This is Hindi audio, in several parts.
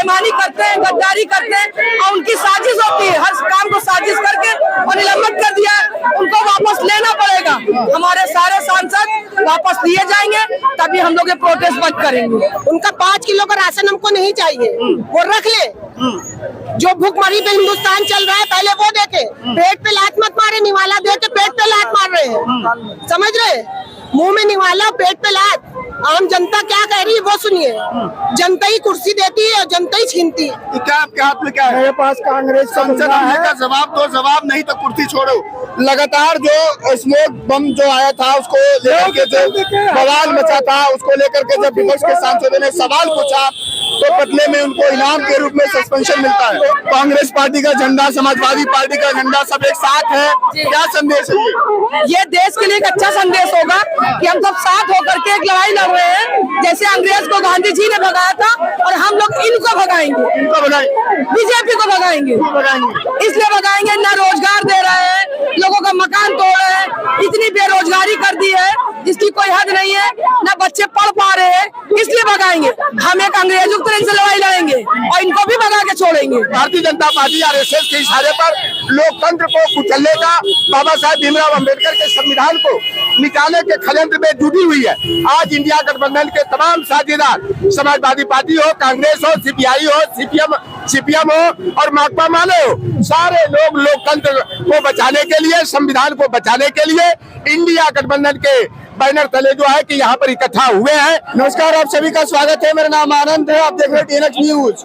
बेईमानी करते हैं, गद्दारी करते हैं और उनकी साजिश होती है। हर काम को साजिश करके और निलंबित कर दिया, उनको वापस लेना पड़ेगा। हमारे सारे सांसद वापस लिए जाएंगे, तभी हम लोग ये प्रोटेस्ट बंद करेंगे। उनका 5 किलो का राशन हमको नहीं चाहिए, वो रख ले। जो भूखमरी पे हिंदुस्तान चल रहा है, पहले वो देखे। पेट पे लात मत मारे, निवाला दे के पेट पे लात मार रहे हैं, समझ रहे? मुंह में निवाला, पेट पे लात। आम जनता क्या कह रही है वो सुनिए। जनता ही कुर्सी देती है और जनता ही छीनती है। तो क्या आपके हाथ में क्या है? मेरे पास कांग्रेस संसद हमले का जवाब दो, जवाब नहीं तो कुर्सी छोड़ो। लगातार जो स्मोक बम जो आया था उसको लेकर के जो बवाल मचा था, उसको लेकर के जब विपक्ष के सांसदों ने सवाल पूछा तो बदले में उनको इनाम के रूप में सस्पेंशन मिलता है। कांग्रेस पार्टी का झंडा, समाजवादी पार्टी का झंडा सब एक साथ है, क्या संदेश है ये देश के लिए एक अच्छा संदेश होगा कि हम सब साथ होकर के एक लड़ाई लड़ रहे हैं। जैसे अंग्रेज को गांधी जी ने भगाया था और हम लोग इनको भगाएंगे, बीजेपी को भगाएंगे। इसलिए भगाएंगे, ना रोजगार दे रहे हैं, लोगों का मकान तोड़ रहे हैं, इतनी बेरोजगारी कर दी है जिसकी कोई हद नहीं है, ना बच्चे पढ़ पा रहे हैं, इसलिए भगाएंगे। हम एक अंग्रेजों की तरह से लड़ाई लड़ेंगे और इनको भी भगा के छोड़ेंगे। भारतीय जनता पार्टी आरएसएस के इशारे पर लोकतंत्र को कुचलने का, बाबा साहब भीमराव अम्बेडकर के संविधान को मिटाने के षड्यंत्र में जुटी हुई है। आज इंडिया गठबंधन के तमाम साझेदार, समाजवादी पार्टी हो, कांग्रेस हो, सीपीआई हो, सीपीएम हो और माकपा माले हो, सारे लोग लोकतंत्र को बचाने के लिए, संविधान को बचाने के लिए इंडिया गठबंधन के बैनर तले जो है कि यहाँ पर इकट्ठा हुए हैं। नमस्कार, आप सभी का स्वागत है। मेरा नाम आनंद है, आप देख रहे हैं TNX न्यूज।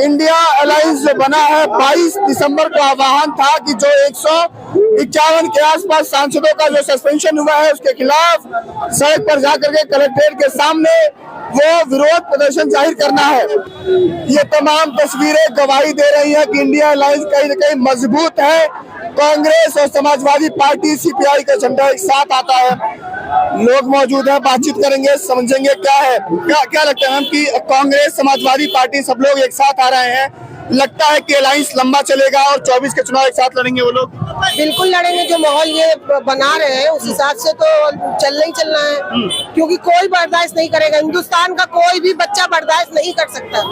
इंडिया अलायंस जो बना है, 22 दिसंबर को आह्वान था कि जो 151 के आसपास सांसदों का जो सस्पेंशन हुआ है उसके खिलाफ सड़क पर जाकर के कलेक्ट्रेट के सामने वो विरोध प्रदर्शन जाहिर करना है। ये तमाम तस्वीरें गवाही दे रही है कि इंडिया अलायंस कहीं न कहीं मजबूत है। कांग्रेस और समाजवादी पार्टी, सीपीआई का झंडा एक साथ आता है। लोग मौजूद हैं, बातचीत करेंगे, समझेंगे क्या है, क्या लगता है हम कि कांग्रेस, समाजवादी पार्टी सब लोग एक साथ आ रहे हैं। लगता है कि अलायंस लंबा चलेगा और 24 के चुनाव एक साथ लड़ेंगे वो लोग? बिल्कुल लड़ेंगे। जो माहौल ये बना रहे हैं उस हिसाब से तो चलना ही चलना है, क्योंकि कोई बर्दाश्त नहीं करेगा। हिंदुस्तान का कोई भी बच्चा बर्दाश्त नहीं कर सकता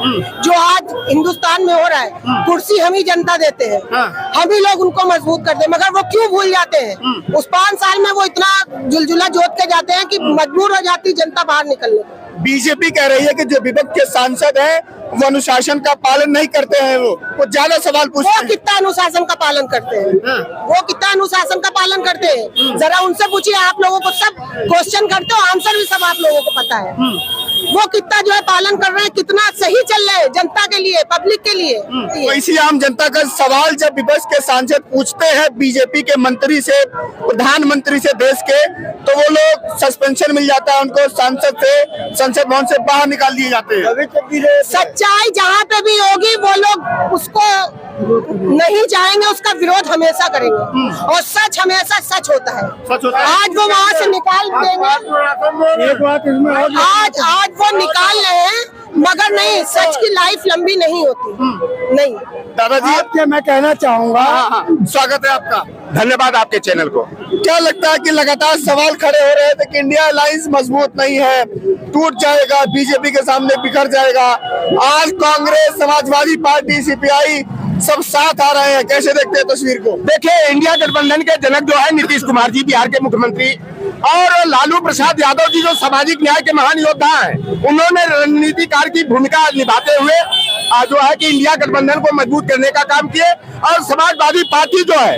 जो आज हिंदुस्तान में हो रहा है। कुर्सी हम ही जनता देते हैं, हम ही लोग उनको मजबूत करते हैं, मगर वो क्यों भूल जाते हैं? उस 5 साल में वो इतना जुलजुला जोत के जाते हैं कि मजबूर हो जाती जनता बाहर निकलने को। बीजेपी कह रही है कि जो विपक्ष के सांसद हैं वो अनुशासन का पालन नहीं करते हैं, वो ज्यादा सवाल पूछते हैं। वो कितना अनुशासन का पालन करते हैं? वो कितना अनुशासन का पालन करते हैं? जरा उनसे पूछिए। आप लोगों को सब क्वेश्चन करते हो, आंसर भी सब आप लोगों को पता है। वो कितना जो है पालन कर रहे हैं, कितना सही चल रहे हैं जनता के लिए, पब्लिक के लिए। तो इसी आम जनता का सवाल जब विपक्ष के सांसद पूछते हैं बीजेपी के मंत्री से, प्रधानमंत्री से देश के, तो वो लोग सस्पेंशन मिल जाता है उनको, सांसद से, संसद भवन से बाहर निकाल दिए जाते हैं। सच्चाई जहाँ पे भी होगी वो लोग उसको नहीं चाहेंगे, उसका विरोध हमेशा करेंगे और सच हमेशा सच होता है। आज वो वहाँ से निकाल देंगे, आज वो निकाल रहे हैं, मगर नहीं, सच की लाइफ लंबी नहीं होती। नहीं दादाजी, आपके मैं कहना चाहूँगा, स्वागत है आपका, धन्यवाद आपके चैनल को। क्या लगता है कि लगातार सवाल खड़े हो रहे थे कि इंडिया अलायंस मजबूत नहीं है, टूट जाएगा, बीजेपी के सामने बिखर जाएगा। आज कांग्रेस, समाजवादी पार्टी, सीपीआई सब साथ आ रहे हैं, कैसे देखते हैं तस्वीर को? देखिए, इंडिया गठबंधन के जनक जो है नीतीश कुमार जी, बिहार के मुख्यमंत्री, और लालू प्रसाद यादव जी जो सामाजिक न्याय के महान योद्धा हैं, उन्होंने रणनीतिकार की भूमिका निभाते हुए जो है कि इंडिया गठबंधन को मजबूत करने का काम किए। और समाजवादी पार्टी जो है,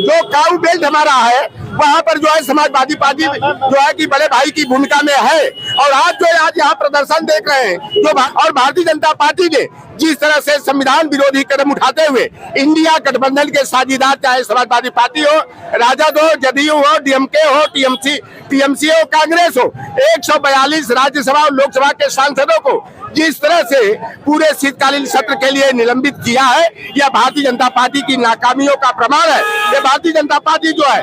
जो काऊ बेल्ट हमारा है, वहाँ पर जो है समाजवादी पार्टी जो है कि बड़े भाई की भूमिका में है। और आज जो आज यहाँ प्रदर्शन देख रहे हैं जो, और भारतीय जनता पार्टी ने जिस तरह से संविधान विरोधी कदम उठाते हुए इंडिया गठबंधन के साझेदार, चाहे समाजवादी पार्टी हो, राजद हो, जदयू हो, डीएमके हो, टीएमसी हो, कांग्रेस हो, 142 राज्यसभा और लोकसभा के सांसदों को जिस तरह से पूरे शीतकालीन सत्र के लिए निलंबित किया है, यह भारतीय जनता पार्टी की नाकामियों का प्रमाण है। ये भारतीय जनता पार्टी जो है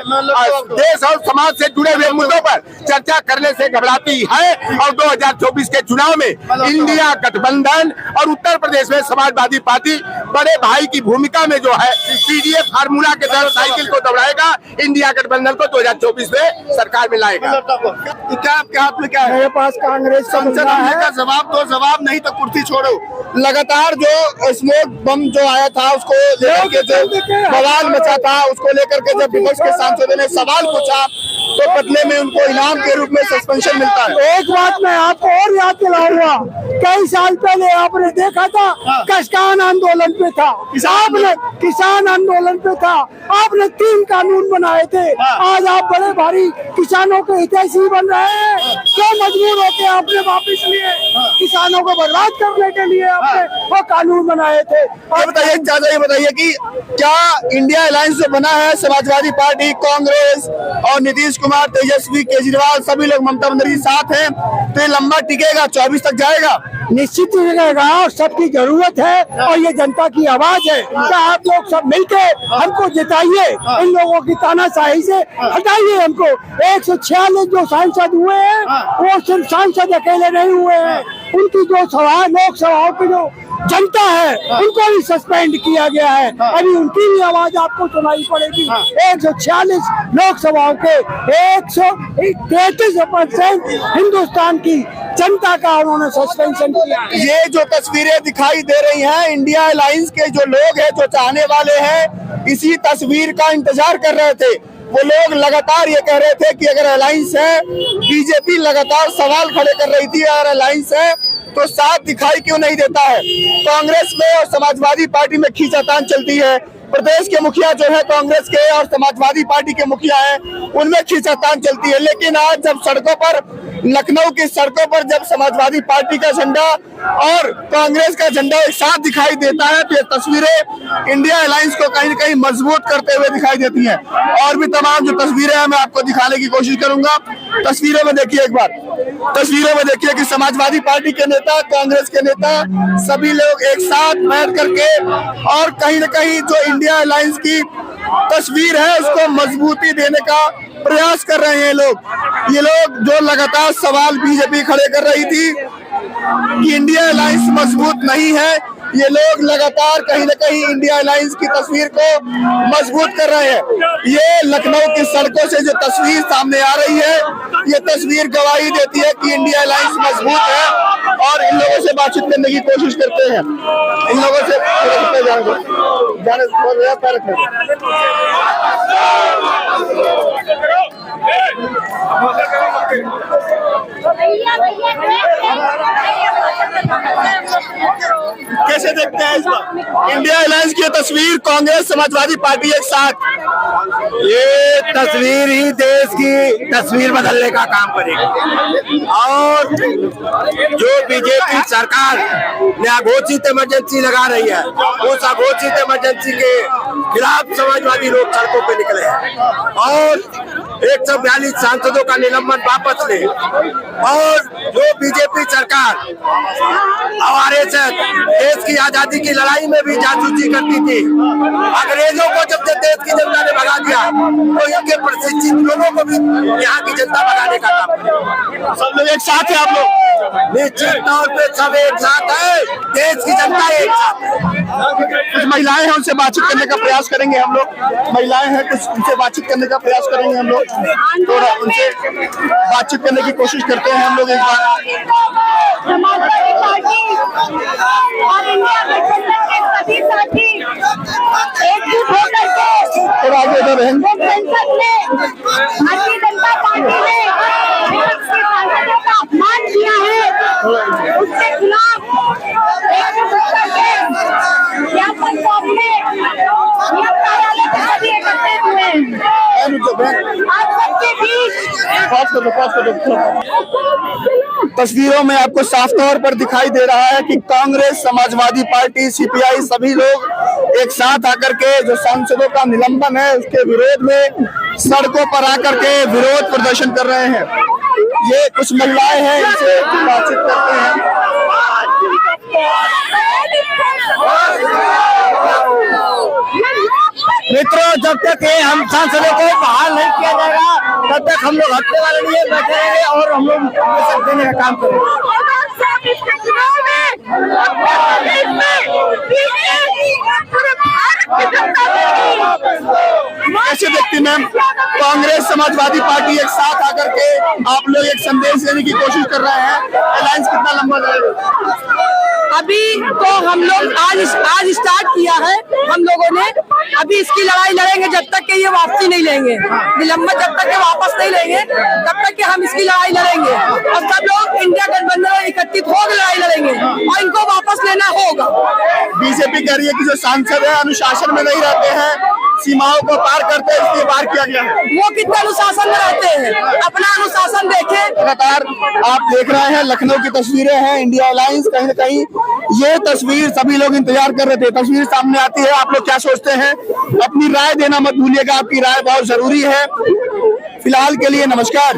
देश और समाज से जुड़े हुए मुद्दों पर चर्चा करने से घबराती है। और 2024 के चुनाव में इंडिया गठबंधन और उत्तर प्रदेश में समाजवादी पार्टी बड़े भाई की भूमिका में जो है पीडीए फार्मूला के तहत साइकिल को दौड़ाएगा, इंडिया गठबंधन को 2024 में सरकार में लाएगा। तो क्या आपके हाथ में क्या है? मेरे पास कांग्रेस संसद का जवाब दो, जवाब नहीं तो कुर्सी छोड़ो। लगातार जो स्मोक बम जो आया था उसको लेकर के जो बवाल मचा था, उसको लेकर के जब विपक्ष के सांसदों ने सवाल पूछा तो बदले में उनको इनाम के रूप में सस्पेंशन मिलता है। एक बात मैं आपको और याद दिलाऊंगा, कई साल पहले आपने देखा था किसान आंदोलन पे था, आपने किसान आंदोलन पे था, आपने 3 कानून बनाए थे। आज आप बड़े भारी किसानों के हितैषी बन रहे हैं, क्यों मजबूर होके आपने वापिस लिए? किसानों को बर्बाद करने के लिए आपने वो कानून बनाए थे। ये बताइए चाचा, ये बताइए कि क्या इंडिया अलायंस जो बना है, समाजवादी पार्टी, कांग्रेस और नीतीश कुमार, तेजस्वी, केजरीवाल, सभी लोग ममता बनर्जी साथ हैं, तो ये लंबा टिकेगा, 24 तक जाएगा? निश्चित टिकेगा और सबकी जरूरत है और ये जनता की आवाज है। क्या आप लोग सब मिलके हमको जिताइए, इन लोगों की तानाशाही से हटाइए हमको। 146 जो सांसद हुए हैं वो सिर्फ सांसद अकेले नहीं हुए हैं, उनकी जो सभा लोकसभाओं की जो जनता है उनको भी सस्पेंड किया गया है। अभी उनकी भी आवाज आपको सुनाई पड़ेगी। 146 लोकसभाओं के 133% हिंदुस्तान की जनता का उन्होंने सस्पेंशन किया। ये जो तस्वीरें दिखाई दे रही हैं, इंडिया अलायंस के जो लोग हैं, जो चाहने वाले हैं, इसी तस्वीर का इंतजार कर रहे थे। वो लोग लगातार ये कह रहे थे कि अगर अलायंस है, बीजेपी लगातार सवाल खड़े कर रही थी, अगर अलायंस है तो साथ दिखाई क्यों नहीं देता है। कांग्रेस में और समाजवादी पार्टी में खींचातान चलती है। प्रदेश के मुखिया जो है कांग्रेस के और समाजवादी पार्टी के मुखिया हैं, उनमें खींचातान चलती है। लेकिन आज जब सड़कों पर, लखनऊ की सड़कों पर जब समाजवादी पार्टी का झंडा और कांग्रेस का झंडा एक साथ दिखाई देता है तो ये तस्वीरें इंडिया अलायंस को कहीं न कहीं मजबूत करते हुए दिखाई देती हैं। और भी तमाम जो तस्वीरें हैं मैं आपको दिखाने की कोशिश करूंगा। तस्वीरों में देखिए, एक बार तस्वीरों में देखिए कि समाजवादी पार्टी के नेता, कांग्रेस के नेता, सभी लोग एक साथ बैठ करके और कहीं न कहीं जो इंडिया अलायंस की तस्वीर है उसको मजबूती देने का प्रयास कर रहे हैं लोग। ये लोग जो लगातार सवाल बीजेपी खड़े कर रही थी कि इंडिया अलायंस मजबूत नहीं है, ये लोग लगातार कहीं न कहीं इंडिया अलायंस की तस्वीर को मजबूत कर रहे हैं। ये लखनऊ की सड़कों से जो तस्वीर सामने आ रही है, ये तस्वीर गवाही देती है कि इंडिया अलायंस मजबूत है। और इन लोगों से बातचीत करने की कोशिश करते हैं, इन लोगों से कैसे देखते हैं इस बार इंडिया अलायंस की तस्वीर, कांग्रेस समाजवादी पार्टी एक साथ? ये तस्वीर ही देश की तस्वीर बदलने का काम करेगी। और जो बीजेपी सरकार ने अघोषित इमरजेंसी लगा रही है, उस अघोषित इमरजेंसी के खिलाफ समाजवादी लोग सड़कों पे निकले हैं और 142 सांसदों का निलंबन वापस ले। और जो बीजेपी सरकार देश की आजादी की लड़ाई में भी जासूसी करती थी, अंग्रेजों को जब देश की जनता ने भगा दिया तो इनके प्रशिक्षित लोगों को भी यहाँ की जनता भगाने का काम करेगी। सब लोग एक साथ है, आप लोग निश्चित तौर पे सब एक साथ है, देश की जनता एक साथ है। कुछ महिलाएं हैं, उनसे बातचीत करने का प्रयास करेंगे हम लोग। महिलाएं हैं, कुछ उनसे बातचीत करने का प्रयास करेंगे हम लोग, थोड़ा उनसे बातचीत करने की कोशिश करते हैं हम लोग एक बार। समाजवादी पार्टी और इंडिया गठबंधन के सभी साथी एकजुट होकर के थोड़ा आगे इधर रहें। संसद में भारतीय जनता पार्टी ने विपक्ष के सांसदों का अपमान किया है, उसके खिलाफ एकजुट होकर के ज्ञापन सौंपने नियम कार्यालय के सभी एकत्रित हुए हैं। आप सबके बीच तस्वीरों में आपको साफ तौर पर दिखाई दे रहा है कि कांग्रेस, समाजवादी पार्टी, सीपीआई सभी लोग एक साथ आकर के जो सांसदों का निलंबन है उसके विरोध में सड़कों पर आकर के विरोध प्रदर्शन कर रहे हैं। ये कुछ महिलाएं हैं, इनसे बातचीत करते हैं। मित्रों, जब तक ये हम सांसदों को बहाल नहीं किया जाएगा तब तक हम लोग हटने वाले नहीं है, बैठे रहेंगे और हम लोग देने का काम करेंगे। समाजवादी पार्टी एक साथ आकर के आप लोग एक संदेश देने की कोशिश कर रहे हैं। अलायंस कितना लंबा जाएगा? अभी तो हम लोग आज स्टार्ट किया है हम लोगों ने। अभी इसकी लड़ाई लड़ेंगे जब तक कि ये वापसी नहीं लेंगे, निलंबन जब तक के वापस नहीं लेंगे तब तक कि हम इसकी लड़ाई लड़ेंगे। और सब लोग इंडिया गठबंधन में एकत्रित होकर लड़ाई लड़ेंगे और इनको वापस लेना होगा। बीजेपी कह रही है कि जो सांसद है अनुशासन में नहीं रहते हैं, सीमाओं को पार करते हैं, इसलिए पार किया गया है। वो कितने अनुशासन में रहते हैं, अपना अनुशासन देखें। लगातार आप देख रहे हैं लखनऊ की तस्वीरें हैं। इंडिया अलायंस कहीं न कहीं ये तस्वीर सभी लोग इंतजार कर रहे थे। तस्वीर सामने आती है, आप लोग क्या सोचते हैं? अपनी राय देना मत भूलिएगा, आपकी राय बहुत जरूरी है। फिलहाल के लिए नमस्कार।